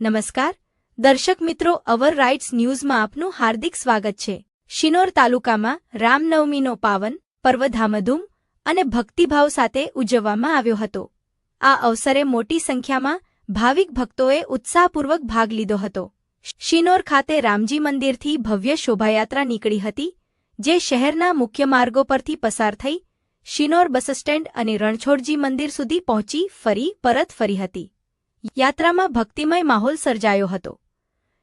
નમસ્કાર દર્શક મિત્રો, અવર રાઇટ્સ ન્યૂઝમાં આપનું હાર્દિક સ્વાગત છે। શિનોર તાલુકામાં રામનવમીનો પાવન પર્વ ધામધૂમ અને ભક્તિભાવ સાથે ઉજવવામાં આવ્યો હતો। આ અવસરે મોટી સંખ્યામાં ભાવિક ભક્તોએ ઉત્સાહપૂર્વક ભાગ લીધો હતો। શિનોર ખાતે રામજી મંદિરથી ભવ્ય શોભાયાત્રા નીકળી હતી, જે શહેરના મુખ્ય માર્ગો પરથી પસાર થઈ શિનોર બસ સ્ટેન્ડ અને રણછોડજી મંદિર સુધી પહોંચી પરત ફરી હતી। યાત્રામાં ભક્તિમય માહોલ સર્જાયો હતો।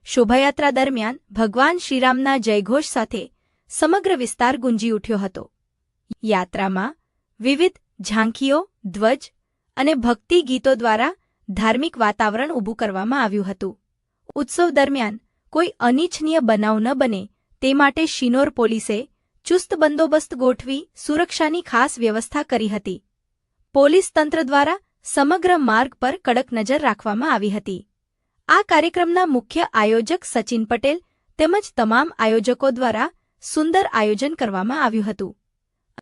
શોભાયાત્રા દરમિયાન ભગવાન શ્રીરામના જયઘોષ સાથે સમગ્ર વિસ્તાર ગુંજી ઉઠ્યો હતો। યાત્રામાં વિવિધ ઝાંખીઓ, ધ્વજ અને ભક્તિ ગીતો દ્વારા ધાર્મિક વાતાવરણ ઊભું કરવામાં આવ્યું હતું। ઉત્સવ દરમિયાન કોઈ અનિચ્છનીય બનાવ ન બને તે માટે શિનોર પોલીસે ચુસ્ત બંદોબસ્ત ગોઠવી સુરક્ષાની ખાસ વ્યવસ્થા કરી હતી। પોલીસ તંત્ર દ્વારા સમગ્ર માર્ગ પર કડક નજર રાખવામાં આવી હતી। આ કાર્યક્રમના મુખ્ય આયોજક સચિન પટેલ તેમજ તમામ આયોજકો દ્વારા સુંદર આયોજન કરવામાં આવ્યું હતું।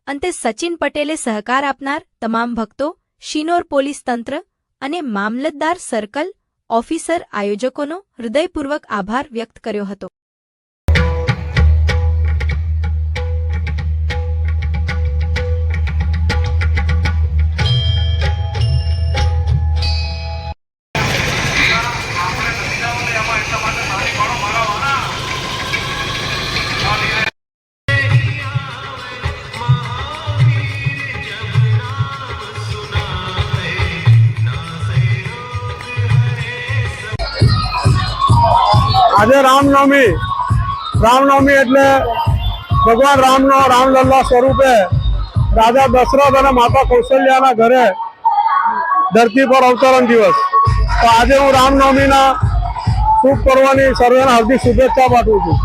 અંતે સચિન પટેલે સહકાર આપનાર તમામ ભક્તો, શિનોર પોલીસ તંત્ર અને મામલતદાર સર્કલ ઓફિસર આયોજકોનો હૃદયપૂર્વક આભાર વ્યક્ત કર્યો હતો। આજે રામનવમી એટલે ભગવાન રામલલ્લા સ્વરૂપે રાજા દશરથ અને માતા કૌશલ્યાના ઘરે ધરતી પર અવતરણ દિવસ। તો આજે હું રામનવમીના શુભ પર્વની સર્વેને હાર્દિક શુભેચ્છા પાઠવું છું।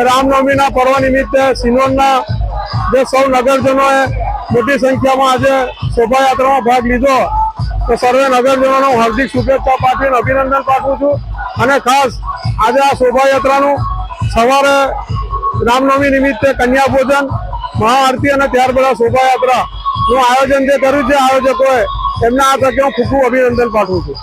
રામનવમીના પર્વ નિમિત્તે સિનોરના જે સૌ નગરજનોએ મોટી સંખ્યામાં આજે શોભાયાત્રામાં ભાગ લીધો, તો સર્વે નગરજનોને હું હાર્દિક શુભેચ્છા પાઠવીને અભિનંદન પાઠવું છું। અને ખાસ આજે આ શોભાયાત્રાનું સવારે રામનવમી નિમિત્તે કન્યા ભોજન, મહાઆરતી અને ત્યારબાદ શોભાયાત્રાનું આયોજન જે કર્યું છે આયોજકોએ, એમના આ તકે હું ખૂબ અભિનંદન પાઠવું છું।